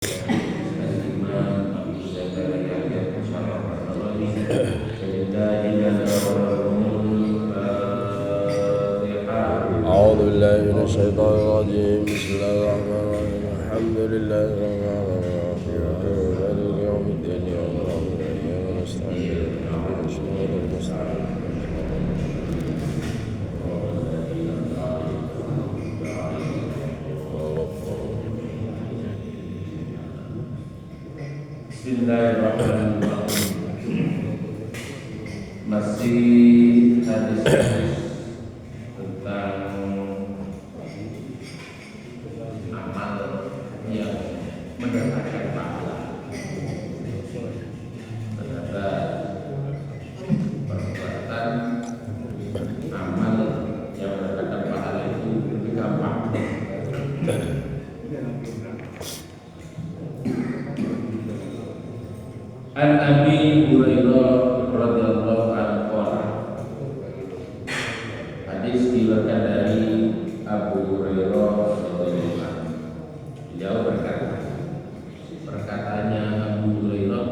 أعوذ بالله من الشيطان الرجيم. بسم الله الرحمن الرحيم. الحمد لله رب العالمين مالك يوم الدين إياك نعبد وإياك نستعين اهدنا الصراط المستقيم. Bismillahirrahmanirrahim. Masih hadis-hadis tentang amal yang mendatangkan pahala. Ternyata perbuatan amal yang mendatangkan pahala itu lebih gampang. An Abi Hurairah radhiyallahu anhu. Hadis diriwayatkan dari Abu Hurairah radhiyallahu anhu. Beliau berkata, perkataannya Abu Hurairah,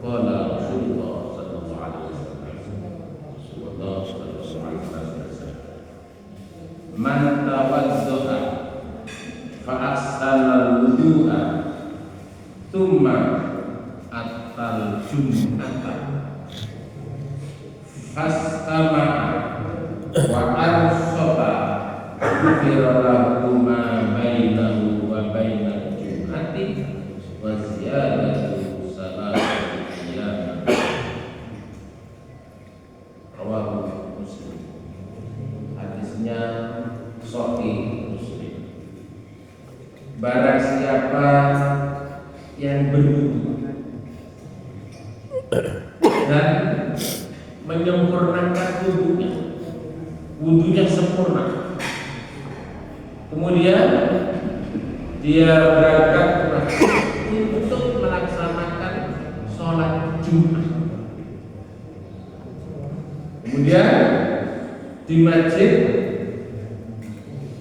qala Rasulullah sallallahu alaihi wasallam, man tawadda'a fa ahsana al-wudu'a thumma atal jum'ata fastama'a wa ansaba ghufira lahu ma bainahu wa bainal jum'ati wa ziyadatu salatu ayyam. Rawahu Muslim. Hadisnya Sahih Muslim. Barang siapa yang berwudu dan menyempurnakan wudunya sempurna, kemudian dia berangkat ke masjid untuk melaksanakan sholat Jumat, kemudian di masjid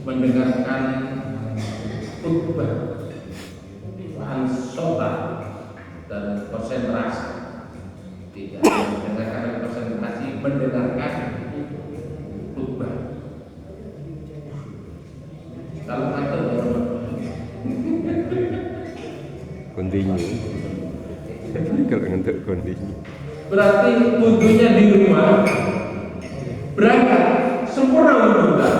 mendengarkan khutbah, ansota dan konsentrasi, tidak mendengarkan konsentrasi, mendengarkan khutbah. Kalau kata Continue. Kalau ngantuk continue. berarti wudunya di rumah, berangkat sempurna wudunya,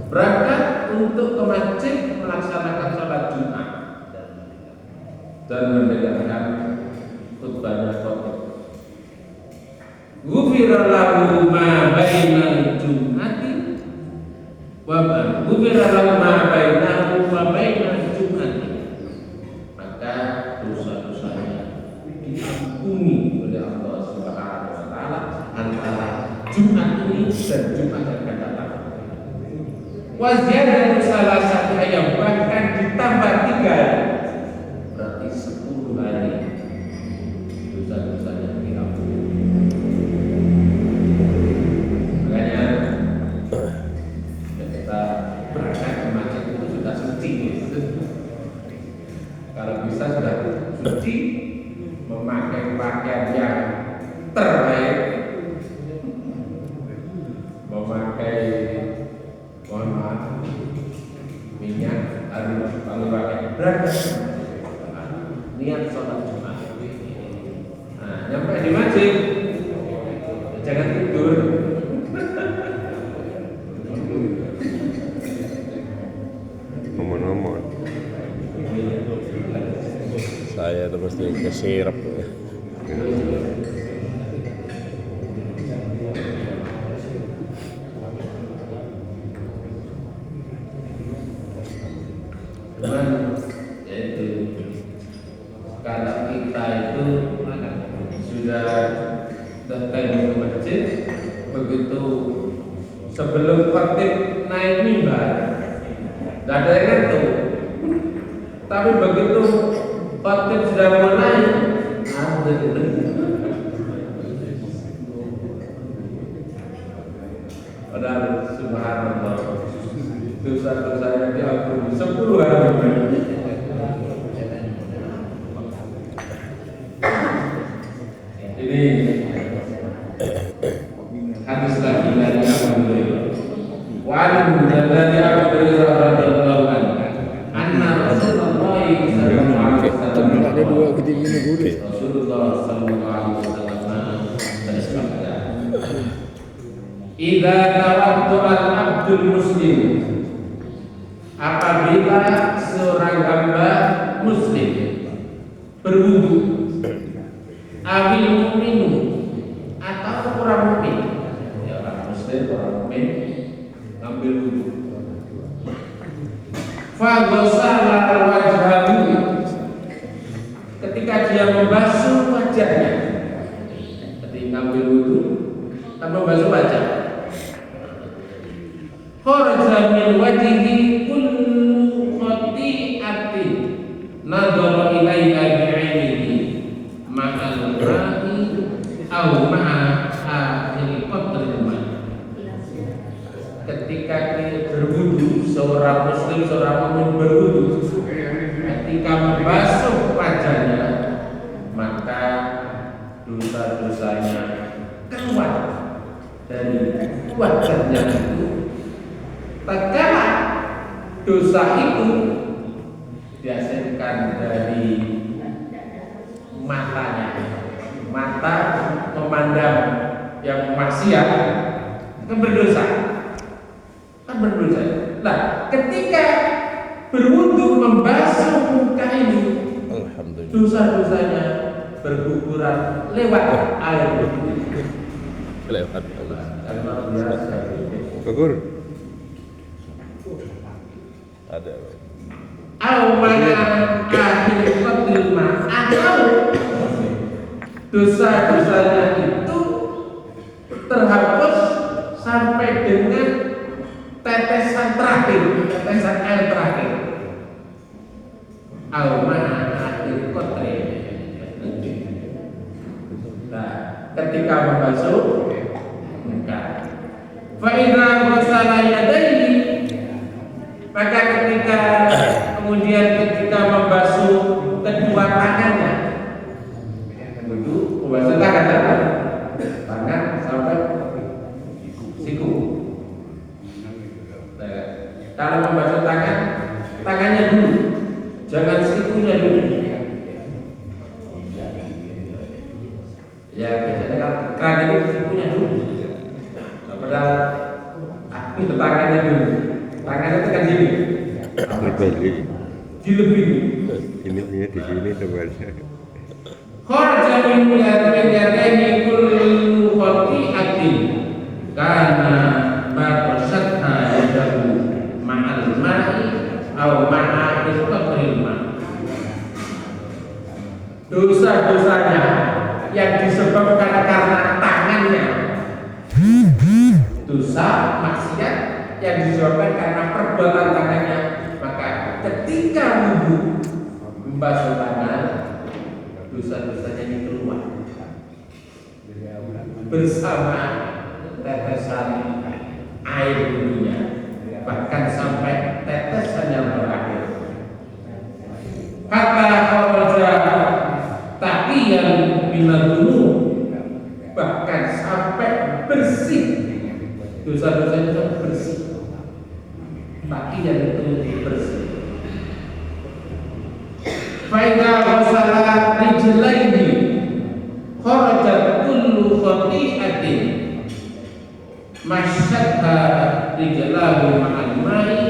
berangkat untuk ke masjid melaksanakan sholat Jumat dan mendengarkan khutbahnya khotib. Ghufira lahu ma bainal jum'ati wa ghufira lahu ma bainahu wa bainal jum'ati, maka dosa-dosanya diampuni oleh Allah Subhanahu wa taala antara Jumat ini dan Jumat yang akan datang. Wa ziyadatu salasati ayyam, bahkan ditambah 3 hari, berarti 10 hari dosa-dosanya diampuni. Makanya kita berangkat ke masjid itu sudah suci. Kalau bisa sudah suci, memakai pakaian yang terbaik, memakai, mohon maaf, minyak, lalu pakai berangkat niat sholat Jumat. Nah, nyampe di masjid jangan tidur. Ngomong-ngomong, saya terus kesirap. Cuman yaitu kalau kita itu sudah datang ke masjid, begitu sebelum khatib naik mimbar, nggak ada yang ngantuk. Tapi begitu khatib sudah mulai, ada padahal subhanallah, dosa-dosa yang diampuni 10 hari. Rasulullah sallallahu alaihi wasallam bersabda, "Idza tawaddu'al abdul muslim," apabila seorang hamba muslim berwudu, awil mukminu atau orang mukmin, ya orang muslim orang mukmin ngambil wudu, fa ghasala wajhahu, ketika dia membasuh wajahnya, ketika ngambil wudu dan membasuh wajah, kharaja min wajhihi kullu khati'atin nadhara ilaiha bi'ainihi ma'al ra'i aw ma'a akhiri qatril ma'. Ketika dia berwudu, seorang muslim, seorang mukmin berwudu, ketika membasuh wajahnya, maka dosa-dosanya keluar dari wajahnya itu. Tatkala dosa itu dihasilkan dari matanya, mata memandang yang maksiat kan berdosa, Nah, ketika berwudu membasuh muka ini, dosa-dosanya berguguran lewat air wudu. Lewat. Gugur. Ada. Mana akhir qatlma, atau dosa-dosanya itu terhapus sampai dengan tetesan terakhir, tetesan air terakhir. Mana akhir qatl. Nah, ketika membasuh muka, fa idza ghasala yadayhi, maka kemudian ketika membasuh kedua tangannya, itu membasuh tangan sampai siku. Nah, kalau membasuh tangannya dulu, jangan sikunya dulu. Ya, biasanya kan keran ini sikunya dulu. Padahal itu tangannya dulu. Tangannya tekan sini. Dilebih. Ini di sini sebenarnya. Kharaja min yadayhi kullu khati'atin kana barasatha yadahu ma'al ma'i aw ma'a istatril ma'. Dosa-dosanya yang disebabkan karena tangannya, dosa maksiat yang disebabkan karena perbuatan tangannya, maka ketika wudu membasuh tangan, dosa-dosanya ini keluar bersama tetesan air wudunya, bahkan sampai tetesan yang terakhir. Kata kharaja taqiyan minadunu, bahkan sampai bersih, dosa-dosanya sampai bersih. Taqiyan itu bersih. Faida wasala rijlaini kharajat kullu khati'atin masyadha rijlahu ma'al ma'i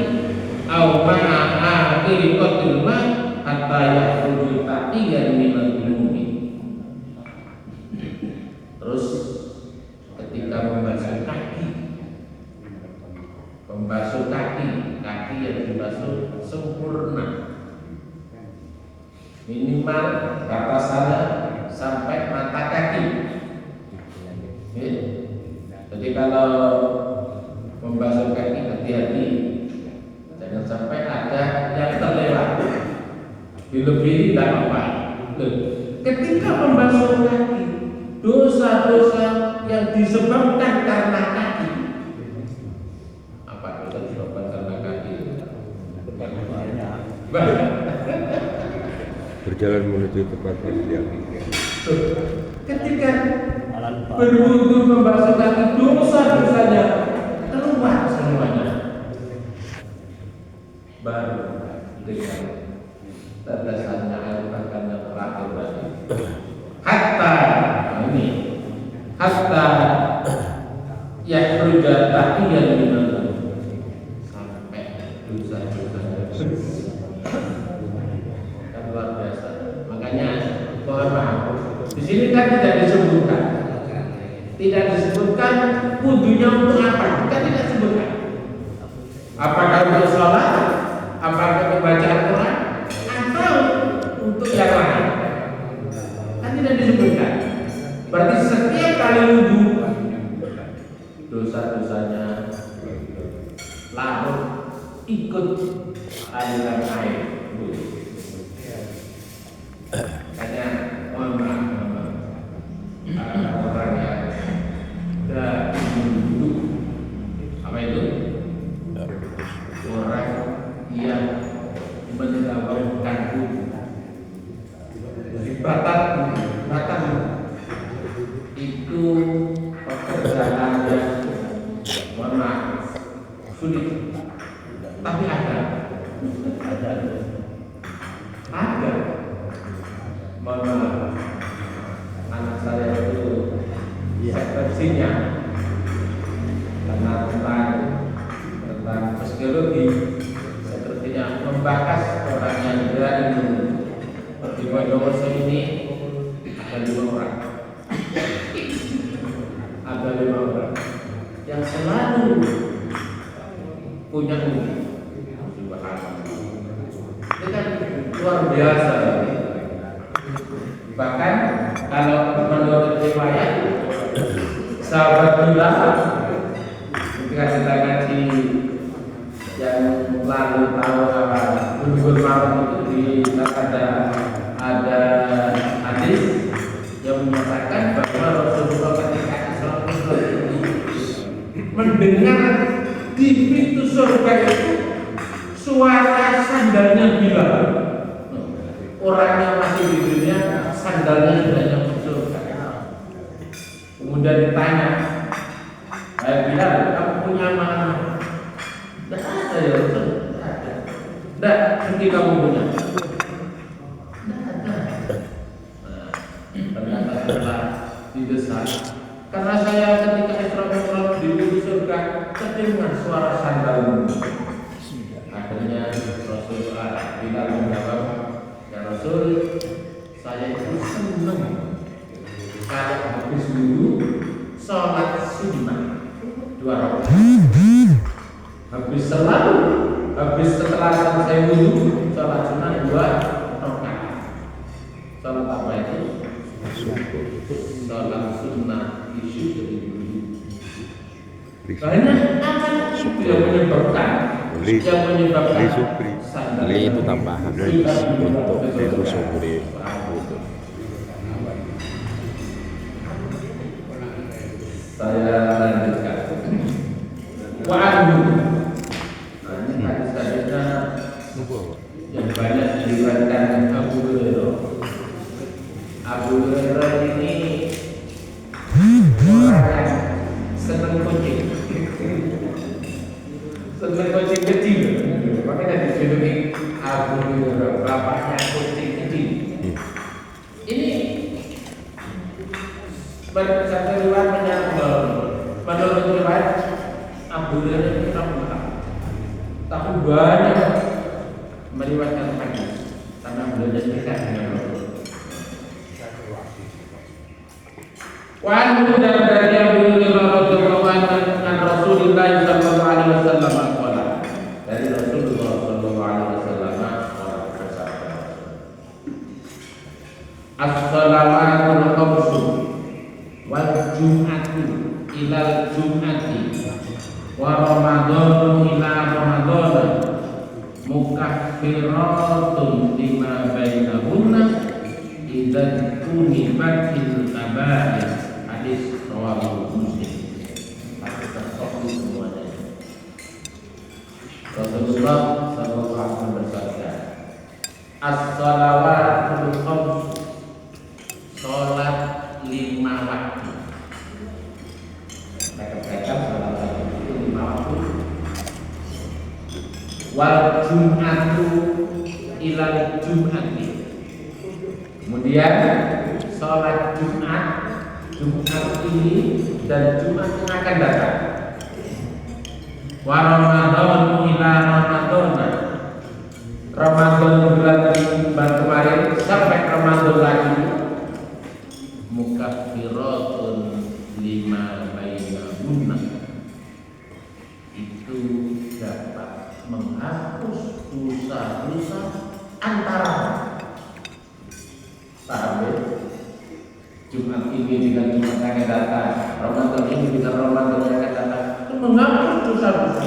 aw ma'a akhiri qatil ma' hatta yakhruju taqiyan minal junumi. Terus ketika membasuh kaki yang dibasuh sempurna, minimal batasannya sampai mata kaki. Jadi kalau membasuh kaki hati-hati, jangan sampai ada yang terlewat. Dilebihi tidak apa. Ketika membasuh kaki, dosa-dosa yang disebabkan karena kaki, apa dosa disebabkan karena kaki? Berjalan menuju tempat yang ketika berwudu membasuh kaki, dosa-dosanya keluar semuanya, baru dengan tetesannya air tangannya terakhir tadi. Hatta ini hatta yakhruja taqiyan minal sampai dosa-dosanya kan luar biasa. Makanya mohon maaf, di sini kan tidak disebutkan wudunya untuk apa, kita tidak sebutkan. Apakah untuk sholat, apakah untuk bacaan Quran, atau untuk yang lain, kan tidak disebutkan. Berarti setiap kali wudu dosa-dosanya larut ikut aliran air. Hanya mohon maaf, orang yang sudah duduk apa itu? Orang yang mendapatkan batal itu pekerjaan yang mohon maaf sulit, tapi ada mohon maaf, anak saya itu skripsinya tentang psikologi, sepertinya membahas orang yang berani di Bondowoso ini ada 5 orang yang selalu punya uji. Itu kan luar biasa. Bahkan kalau menurut riwayat sahabat bilang ketika kita ngaji yang lalu tahu apa Bulughul Maram itu ada hadis yang menyatakan bahwa Rasulullah ketika Isra Mi'raj itu mendengar di pintu surga itu suara sandalnya Bilal. Orang yang masih di dunia sandalnya sudah nyampe surga. Kemudian ditanya, Bilal, kamu punya mana? Tidak ada ya Rasul, tidak ada. Tidak, mungkin kamu punya. Tidak ada. Ternyata setelah didesak, karena saya ketika Isra Mi'raj di pintu surga terdengar suara sandalmu. Akhirnya Rasulullah Bilal menjawab, ya Rasul, saya itu senang kalau habis wudu sholat sunnah 2 rakaat. Habis setelah selesai wudu sholat sunnah 2 rakaat. Sholat apa itu? Sholat sunnah isyu dari wudu. Karena apa yang menyebabkan sandal itu tambahan untuk mensyukuri wudu. Saya lanjutkan. Wa'anhu. Nah, ini hadis-hadisnya yang banyak diriwayatkan Abu Hurairah. Abu Hurairah ini orang yang senang kucing. Senang kucing kecil. Makanya dijuluki Abu Hurairah, bapaknya kucing kecil. Ini satu riwayat menurut riwayat Abu Hurairah ini tapi banyak meriwayatkan hadis karena beliau dekat dengan Rasul. Wan dari Abu Hurairah radhiyallahu anhu an Rasulullah sallallahu alaihi wasallam qala, dari Rasulullah sallallahu alaihi wasallam bersabda, as-salawatul khamsu wal jum'atu ilal jum'ati wa ramadhanu ila ramadhana mukaffiratun lima bainahunna idza tunibatil kaba'ir. Hadis rawahu Muslim. Kita sahih semuanya. Rasulullah sallallahu alaihi wasallam bersabda, as-salawatul khams, salat 5 waktu. Kata-kata salat itu 5 waktu. Wal jum'atu ilal jum'ati, Kemudian sholat Jumat ini dan Jumat yang akan datang. Wa Ramadan ila Ramadan. Ramadan bulan kemarin sampai Ramadan lagi. Mukaffiratun lima bainahunna. Itu dapat menghapus dosa-dosa antara. Paham ya? Jumat ini dengan Jumat yang akan datang, Ramadan ini dengan Ramadan yang akan datang, itu menghapus dosa-dosa.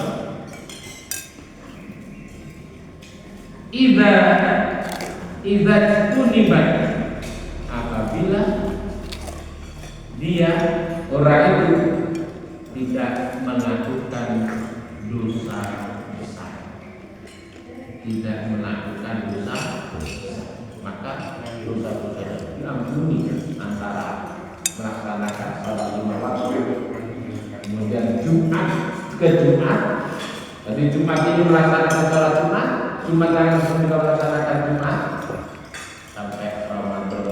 Idza tunibat, apabila dia orang itu tidak melakukan dosa besar, tidak melakukan dosa besar, maka dosa-dosa diampuni antara melaksanakan sholat 5 waktu, kemudian Jumat ke Jumat. Jadi Jumat ini melaksanakan sholat Jumat langsung juga melaksanakan Jumat sampai Ramadan.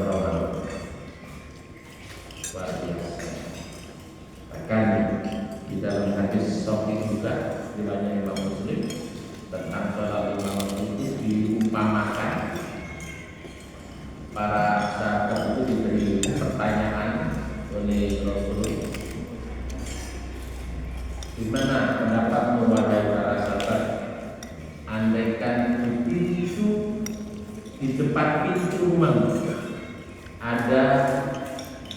Luar biasa. Bahkan di dalam hadis Sahih juga riwayat Imam Muslim tentang sholat 5 waktu itu diumpamakan. Para sahabat itu diberi pertanyaan oleh Rasul, gimana pendapatmu wahai para sahabat, andaikan di pintu, di depan pintu rumahmu ada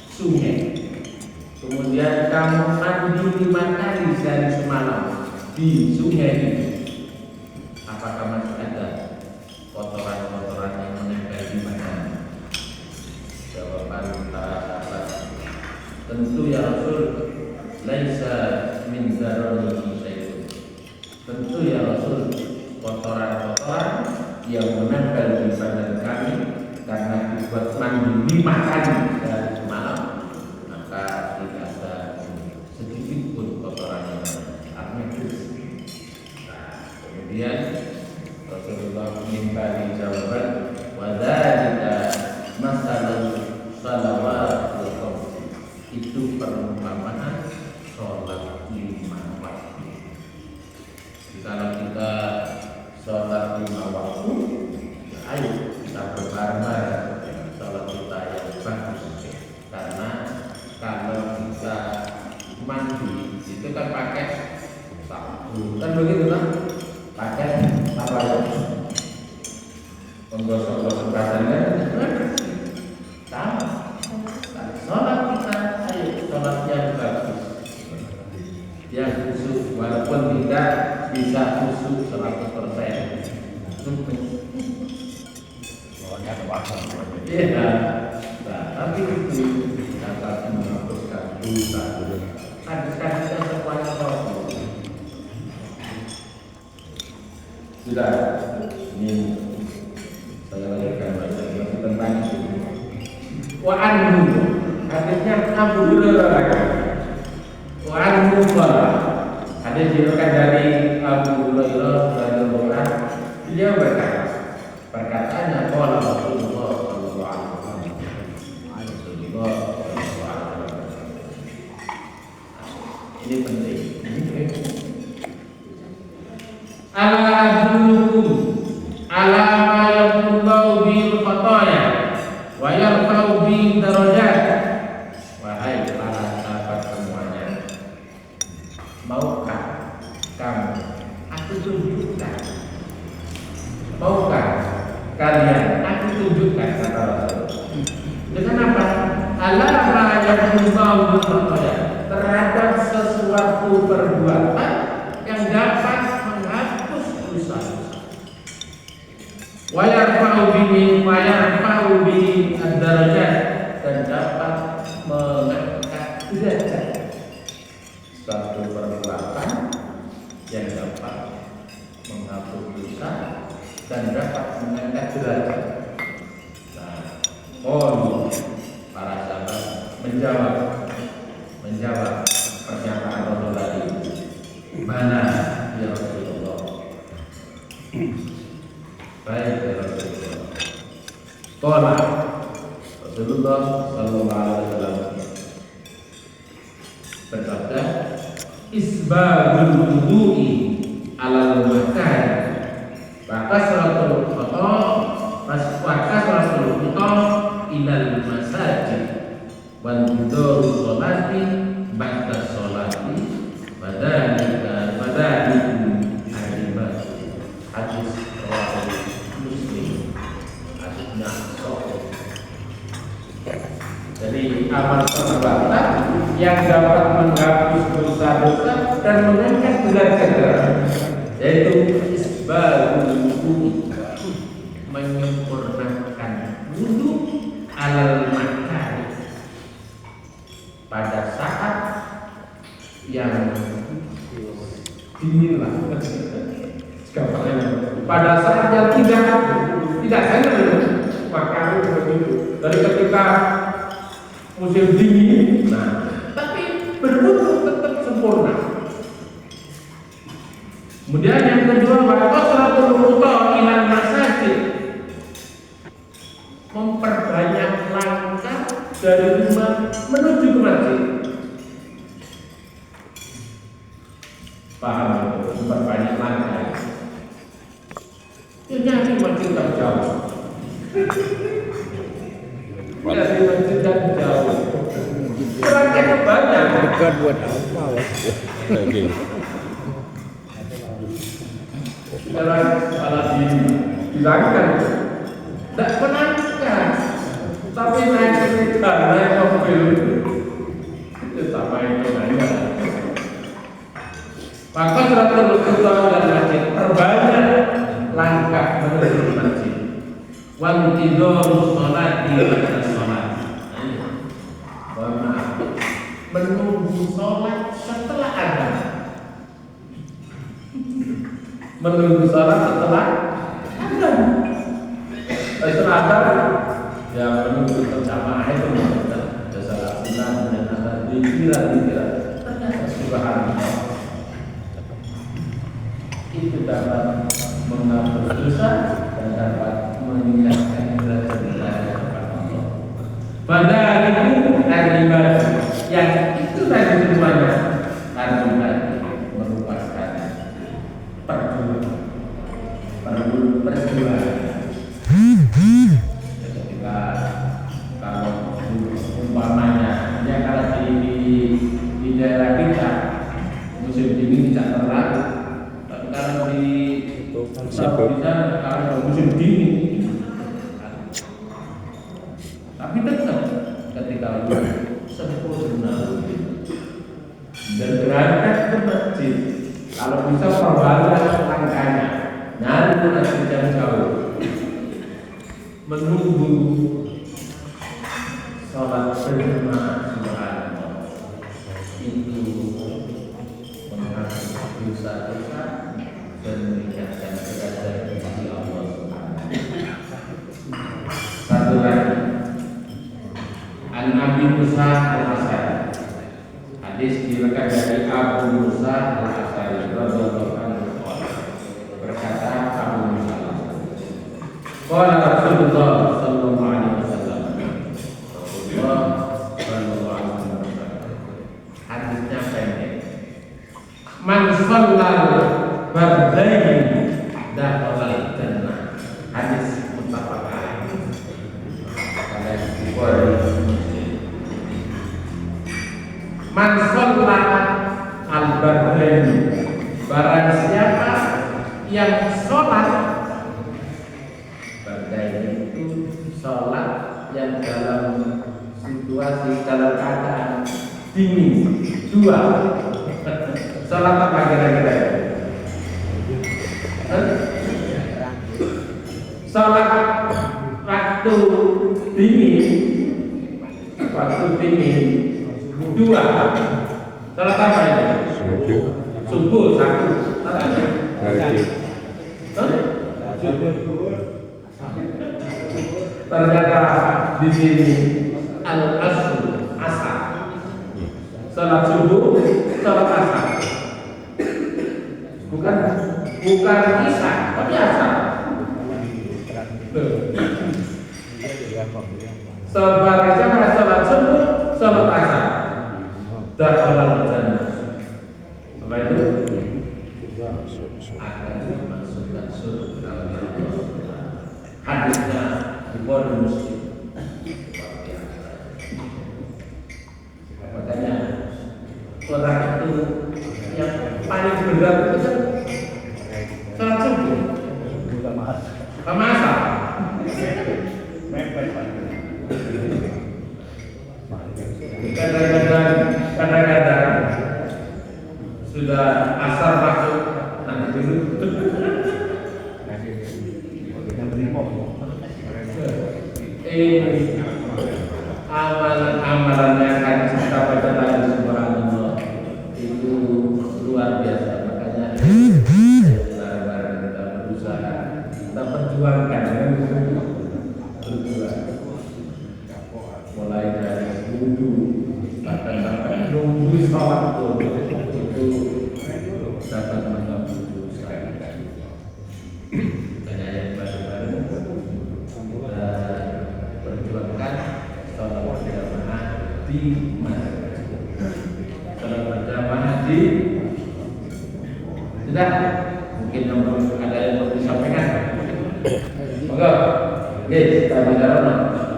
sungai, kemudian kamu mandi 5 kali sehari semalam di sungai ini, apakah masih ada kotoran-kotoran yang menempel di mana? Jawaban para sahabat, tentu ya Rasul, laisa min darani syai'un. Tentu ya Rasul, kotoran-kotoran yang menempel di badan kami karena dibuat mandi 5 kali dari semalam, maka tidak ada sedikit pun kotoran yang artinya bersih. Kemudian Rasulullah minta jawaban, wadzalika masalul shalawatul khams, itu perumpamaan sholat 5 waktu. Kalau kita sholat 5 waktu, ayo kita berbareng-bareng sholat kita yang bagus. Karena kalau kita mandi itu kan pakai sabun, kan begitu kan? Pakai apa ya? Menggosok-gosok badannya sama. Sholat kita, ayo sholat yang bagus, yang khusyuk, walaupun tidak bisa khusyuk 100%. Iya, tapi itu dapat menghapuskan dosa. Hadis-hadisnya semuanya bagus. Sudah, ini saya lanjutkan baca tentang itu. Wa anhu, hadisnya Abu Hurairah. Wa anhu qala, hadis diriwayatkan dari Abu Hurairah radhiyallahu anhu. Beliau berkata, perkataannya qala Rasulullah sallallahu alaihi wasallam. Rasulullah sallallahu alaihi wasallam. Ini penting. Ala ma yaqullahu bil khataya wa yarfa'u bi darajat. Wahai para sahabat semuanya, maukah kamu aku tunjukkan? Maukah kalian aku tunjukkan, kata Rasul, dengan apa? Ala ma yaqullahu bil khataya, terhadap sesuatu perbuatan yang dapat menghapus dosa-dosa. Wa yarfa'u bihi ad-darajat, dan dapat mengangkat derajat. Suatu perbuatan yang dapat menghapus dosa dan dapat mengangkat derajat. Nah, para sahabat menjawab pernyataan Rasul tadi. Mana ya Rasulullah? Baik ya Rasulullah. Qala, Rasulullah sallallahu alaihi wasallam bersabda, isbagul wudu'i alal makan maka salatul khata maka salatul khata ilal masajid wan tidur sholati ba'da sholati badalika hadis hadis riwayat Muslim hadisnya sahih. Jadi amal perbuatan yang dapat menghapus dosa-dosa dan mengangkat derajat, yaitu isbagul wudu, menyempurnakan wudu alal makan pada saat yang dingin lah, pada saat yang tidak enak maka begitu. Dari ketika musim dingin, nah, tapi berwudu tetap sempurna. Kemudian yang kedua, wakasratul wudu ilal masajid, memperbanyak langkah dari rumah menuju ke masjid. Paham itu? Memperbanyak langkah. Nyari masjid tak jauh. Dari masjid tak jauh. Langkahnya banyak. Dekat buat apa? Oke. Kalau dibilangkan tidak menangkan, tapi naik kereta, naik mobil itu sama itu nanya. Maka Rasulullah dan masjid perbanyak langkah menuju masjid. Wan tidur sholat di atas sholat. Maaf, menunggu sholat setelah azan. Menunggu sholat setelah azan. Setelah azan, ya menunggu berjamaah itu ada salat sunat dan ada dikira. Ternyata subhanallah itu dapat menghapus dosa dan dapat meningkatkan derajat kepada Allah. Pada itu ibadah yang itu tadi semuanya ibadah merupakan perjuangan. Ketika kalau umpamanya ya kalau di daerah kita musim dingin tidak terlalu, tapi kalau di kalau musim dingin, tapi tetap ketika sempurna dan berangkat ke masjid, kalau bisa perbanyak langkahnya, nyari ke masjid yang jauh, menunggu sholat berjamaah subhanallah itu menghapus dosa-dosa dan meningkatkan derajat di Allah Subhanahu. Satu lagi, An Abi Musa Al-Asy'ari, hadis diriwayatkan dari Abu Musa Al-Asy'ari radhiyallahu anhu, berkata Abu Musa Al-Asy'ari, qala Rasulullah sallallahu alaihi wasallam, Rasulullah sallallahu alaihi wasallam, hadisnya pendek, man shallal bardain dakhalal jannah, hadis muttafaq alaih, oleh Bukhari Muslim. Man shallal al-bardain, barang siapa yang sholat, bardain itu sholat yang dalam situasi dalam keadaan dingin, dua. Sholat apa kira-kira? Sholat waktu dingin dua. Sholat apa ini? Subuh satu. Ternyata di sini al-asr, asar. Sholat subuh, sholat asar. Bukan isya, tapi asar. Sholat jamaah, sholat subuh, sholat asar. Dakhalal jannah. Apa itu? Akan dimasukkan surga oleh Allah. Hadisnya Bukhari Muslim. Makanya orang itu yang paling berat itu kan sholat subuh. Sama asar. Kadang-kadang sudah asar masuk nanti dulu. Ini amalan-amalan yang akan kita baca lagi subhanallah itu luar biasa. Makanya bareng-bareng kita berusaha, kita perjuangkan, berjuang. Mulai dari wudhu, bahkan sampai nunggu sholat itu dapat mengganggu dosa. Makanya yang baru-baru kita perjuangkan sholat berjamaah di masjid. Sholat berjamaah di sudah mungkin ada yang perlu disampaikan. Monggo, kita bicara.